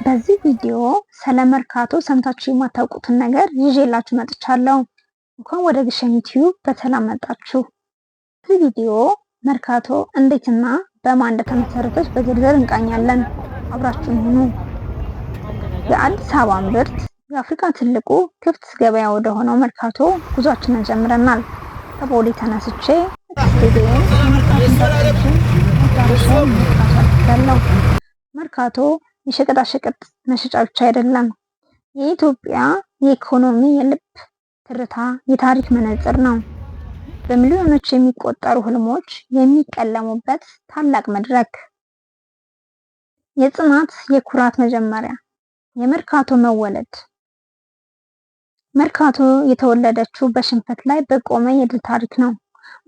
በዚህ ቪዲዮ ስለ መርካቶ ሰምታችሁ የማታውቁትን ነገር ይዤላችሁ መጥቻለሁ። እንኳን ወደ ግሸን ዩቲዩብ በሰላም መጣችሁ። በዚህ ቪዲዮ መርካቶ እንዴትና በማን እንደተመሰረተች በዝርዝር እንቃኛለን። አብራችሁን ሁኑ። የአዲስ አበባ ምርት የአፍሪካ ትልቁ ክፍት ገበያ ወደ ሆነው መርካቶ ጉዟችንን ጀምረናል። ከቦሌ ተነስቼ መርካቶ የሸቀጣሸቀጥ መሸጫ ብቻ አይደለም። የኢትዮጵያ የኢኮኖሚ የልብ ትርታ፣ የታሪክ መነጽር ነው። በሚሊዮኖች የሚቆጠሩ ህልሞች የሚቀለሙበት ታላቅ መድረክ። የጽናት የኩራት መጀመሪያ፣ የመርካቶ መወለድ። መርካቶ የተወለደችው በሽንፈት ላይ በቆመ የድል ታሪክ ነው።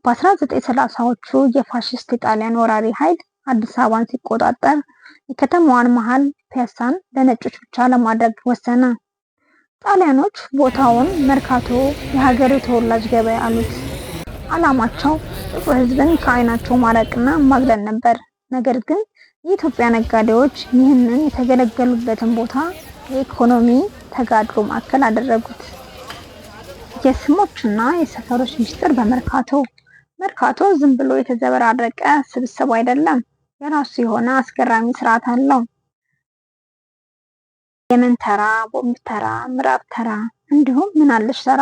በ1930ዎቹ የፋሽስት የጣሊያን ወራሪ ኃይል አዲስ አበባን ሲቆጣጠር የከተማዋን መሃል ፒያሳን ለነጮች ብቻ ለማድረግ ወሰነ። ጣሊያኖች ቦታውን መርካቶ የሀገሬ ተወላጅ ገበያ አሉት። ዓላማቸው ጥቁር ህዝብን ከዓይናቸው ማራቅና ማግለል ነበር። ነገር ግን የኢትዮጵያ ነጋዴዎች ይህንን የተገለገሉበትን ቦታ የኢኮኖሚ ተጋድሎ ማዕከል አደረጉት። የስሞችና የሰፈሮች ምስጢር በመርካቶ። መርካቶ ዝም ብሎ የተዘበራረቀ ስብስብ አይደለም። የራሱ የሆነ አስገራሚ ስርዓት አለው። የመን ተራ፣ ቦምብ ተራ፣ ምዕራብ ተራ እንዲሁም ምናለሽ ተራ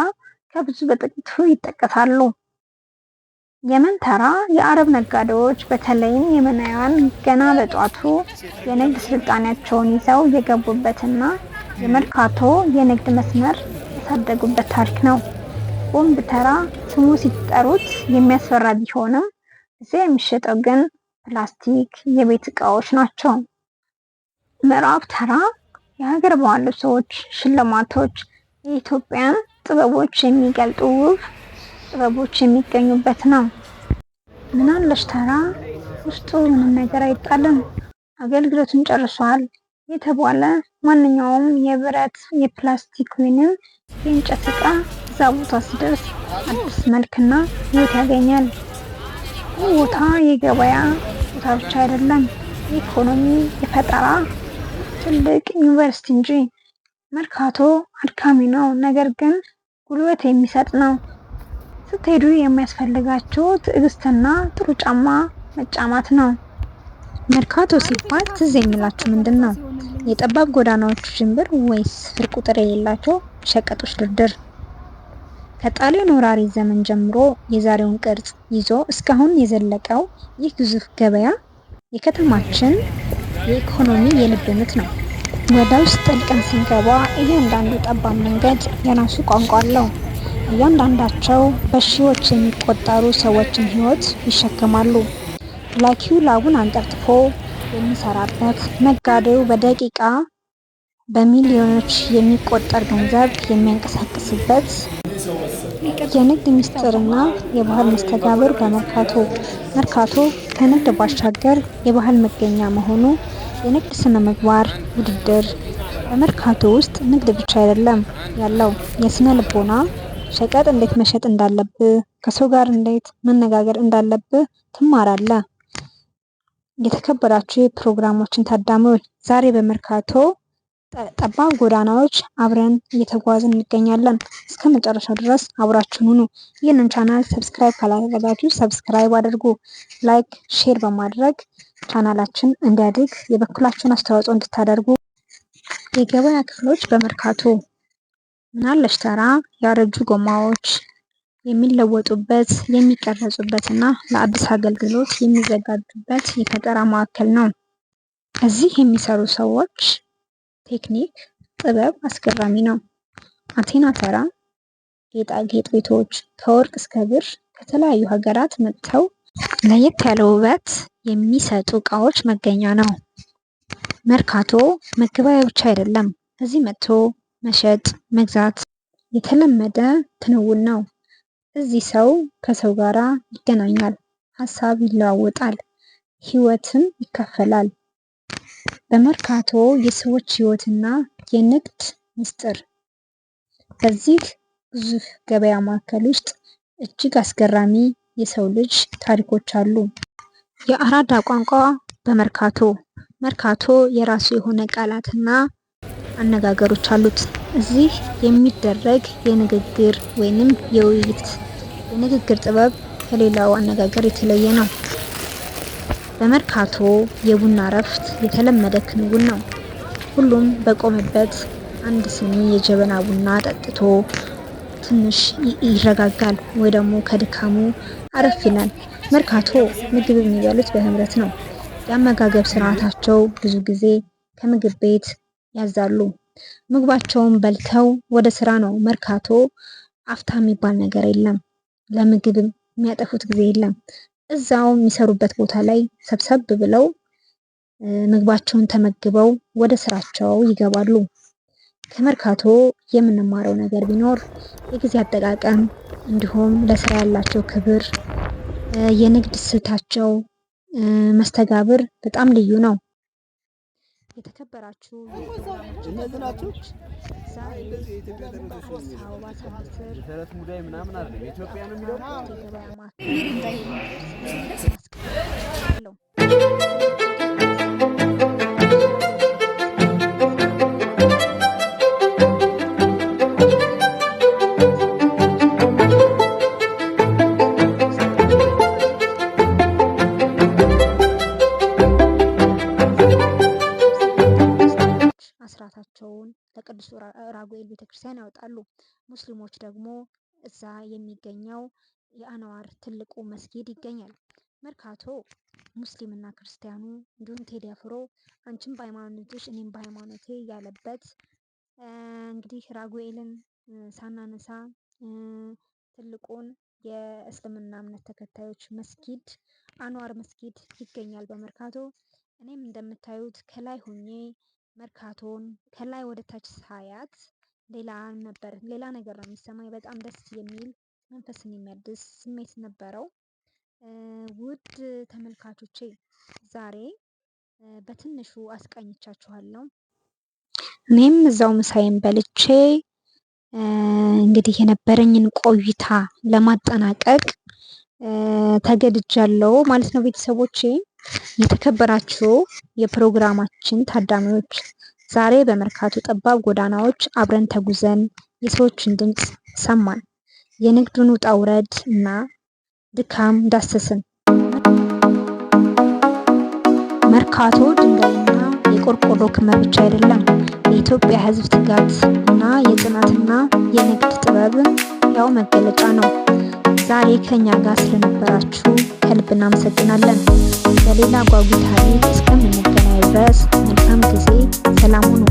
ከብዙ በጥቂቱ ይጠቀሳሉ። የመን ተራ የአረብ ነጋዴዎች በተለይም የመናውያን ገና በጧቱ የንግድ ስልጣኔያቸውን ይዘው የገቡበትና የመርካቶ የንግድ መስመር ያሳደጉበት ታሪክ ነው። ቦምብ ተራ ስሙ ሲጠሩት የሚያስፈራ ቢሆንም እዚያ የሚሸጠው ግን ፕላስቲክ የቤት እቃዎች ናቸው። ምዕራብ ተራ የሀገር ባህል ልብሶች፣ ሽልማቶች፣ የኢትዮጵያን ጥበቦች የሚገልጡ ውብ ጥበቦች የሚገኙበት ነው። ምናለሽ ተራ ውስጡ ምንም ነገር አይጣልም፣ አገልግሎቱን ጨርሷል የተባለ ማንኛውም የብረት፣ የፕላስቲክ ወይንም የእንጨት እቃ እዛ ቦታ ሲደርስ አዲስ መልክና ሕይወት ያገኛል። ይህ ቦታ የገበያ ቦታ ብቻ አይደለም፣ የኢኮኖሚ የፈጠራ ትልቅ ዩኒቨርሲቲ እንጂ። መርካቶ አድካሚ ነው፣ ነገር ግን ጉልበት የሚሰጥ ነው። ስትሄዱ የሚያስፈልጋችሁ ትዕግስትና ጥሩ ጫማ መጫማት ነው። መርካቶ ሲባል ትዝ የሚላችሁ ምንድን ነው? የጠባብ ጎዳናዎቹ ጅንብር ወይስ ስፍር ቁጥር የሌላቸው ሸቀጦች ድርድር? ከጣሊያን ወራሪ ዘመን ጀምሮ የዛሬውን ቅርጽ ይዞ እስካሁን የዘለቀው ይህ ግዙፍ ገበያ የከተማችን የኢኮኖሚ የልብ ምት ነው። ወደ ውስጥ ጠልቀን ስንገባ እያንዳንዱ ጠባብ መንገድ የራሱ ቋንቋ አለው። እያንዳንዳቸው በሺዎች የሚቆጠሩ ሰዎችን ሕይወት ይሸከማሉ። ላኪው ላቡን አንጠፍጥፎ የሚሰራበት፣ ነጋዴው በደቂቃ በሚሊዮኖች የሚቆጠር ገንዘብ የሚያንቀሳቅስበት የንግድ ምስጢርና የባህል መስተጋብር በመርካቶ። መርካቶ ከንግድ ባሻገር የባህል መገኛ መሆኑ የንግድ ስነ ምግባር ውድድር። በመርካቶ ውስጥ ንግድ ብቻ አይደለም ያለው፣ የስነ ልቦና ሸቀጥ እንዴት መሸጥ እንዳለብህ፣ ከሰው ጋር እንዴት መነጋገር እንዳለብህ ትማራለህ። የተከበራችሁ የፕሮግራማችን ታዳሚዎች ዛሬ በመርካቶ ጠባብ ጎዳናዎች አብረን እየተጓዝን እንገኛለን። እስከ መጨረሻው ድረስ አብራችሁን ሁኑ። ይህንን ቻናል ሰብስክራይብ ካላደረጋችሁ ሰብስክራይብ አድርጉ። ላይክ፣ ሼር በማድረግ ቻናላችን እንዲያድግ የበኩላችሁን አስተዋጽኦ እንድታደርጉ። የገበያ ክፍሎች በመርካቶ። ምናለሽ ተራ ያረጁ ጎማዎች የሚለወጡበት፣ የሚቀረጹበትና ለአዲስ አገልግሎት የሚዘጋጁበት የፈጠራ ማዕከል ነው። እዚህ የሚሰሩ ሰዎች ቴክኒክ፣ ጥበብ አስገራሚ ነው። አቴና ተራ ጌጣጌጥ ቤቶች ከወርቅ እስከ ብር ከተለያዩ ሀገራት መጥተው ለየት ያለ ውበት የሚሰጡ እቃዎች መገኛ ነው። መርካቶ መገበያያ ብቻ አይደለም። እዚህ መጥቶ መሸጥ፣ መግዛት የተለመደ ክንውን ነው። እዚህ ሰው ከሰው ጋር ይገናኛል፣ ሀሳብ ይለዋወጣል፣ ህይወትም ይካፈላል። በመርካቶ የሰዎች ህይወትና የንግድ ምስጢር። በዚህ ግዙፍ ገበያ ማዕከል ውስጥ እጅግ አስገራሚ የሰው ልጅ ታሪኮች አሉ። የአራዳ ቋንቋ በመርካቶ መርካቶ የራሱ የሆነ ቃላትና አነጋገሮች አሉት። እዚህ የሚደረግ የንግግር ወይንም የንግግር ጥበብ ከሌላው አነጋገር የተለየ ነው። በመርካቶ የቡና እረፍት የተለመደ ክንውን ነው። ሁሉም በቆመበት አንድ ስኒ የጀበና ቡና ጠጥቶ ትንሽ ይረጋጋል ወይ ደግሞ ከድካሙ አረፍ ይላል። መርካቶ ምግብ የሚበሉት በህብረት ነው። የአመጋገብ ስርዓታቸው ብዙ ጊዜ ከምግብ ቤት ያዛሉ። ምግባቸውን በልተው ወደ ስራ ነው። መርካቶ አፍታ የሚባል ነገር የለም። ለምግብ የሚያጠፉት ጊዜ የለም። እዛው የሚሰሩበት ቦታ ላይ ሰብሰብ ብለው ምግባቸውን ተመግበው ወደ ስራቸው ይገባሉ። ከመርካቶ የምንማረው ነገር ቢኖር የጊዜ አጠቃቀም እንዲሁም ለስራ ያላቸው ክብር፣ የንግድ ስልታቸው መስተጋብር በጣም ልዩ ነው። የተከበራችሁ ተመልካቾች ዛሬ አስራታቸውን ለቅዱስ ራጉኤል ቤተክርስቲያን ያወጣሉ። ሙስሊሞች ደግሞ እዛ የሚገኘው የአንዋር ትልቁ መስጊድ ይገኛል። መርካቶ ሙስሊምና ክርስቲያኑ እንዲሁም ቴዲ አፍሮ አንቺም በሃይማኖትሽ እኔም በሃይማኖቴ ያለበት እንግዲህ ራጉኤልን ሳናነሳ ትልቁን የእስልምና እምነት ተከታዮች መስጊድ አንዋር መስጊድ ይገኛል በመርካቶ። እኔም እንደምታዩት ከላይ ሆኜ መርካቶን ከላይ ወደ ታች ሳያት ሌላ ነገር ነው የሚሰማኝ። በጣም ደስ የሚል መንፈስን የሚያድስ ስሜት ነበረው። ውድ ተመልካቾቼ ዛሬ በትንሹ አስቃኝቻችኋለሁ። እኔም እዛው ምሳዬን በልቼ እንግዲህ የነበረኝን ቆይታ ለማጠናቀቅ ተገድጃለሁ ማለት ነው። ቤተሰቦቼ፣ የተከበራችሁ የፕሮግራማችን ታዳሚዎች፣ ዛሬ በመርካቶ ጠባብ ጎዳናዎች አብረን ተጉዘን የሰዎችን ድምፅ ሰማን፣ የንግዱን ውጣ ውረድ እና ድካም ዳሰስን። መርካቶ ድንጋይና የቆርቆሮ ክምር ብቻ አይደለም፣ የኢትዮጵያ ሕዝብ ትጋት እና የጽናትና የንግድ ጥበብ ያው መገለጫ ነው። ዛሬ ከኛ ጋር ስለነበራችሁ ከልብ እናመሰግናለን። በሌላ ጓጉ ታሪክ እስከምንገናኝ ድረስ መልካም ጊዜ፣ ሰላም ሁኑ።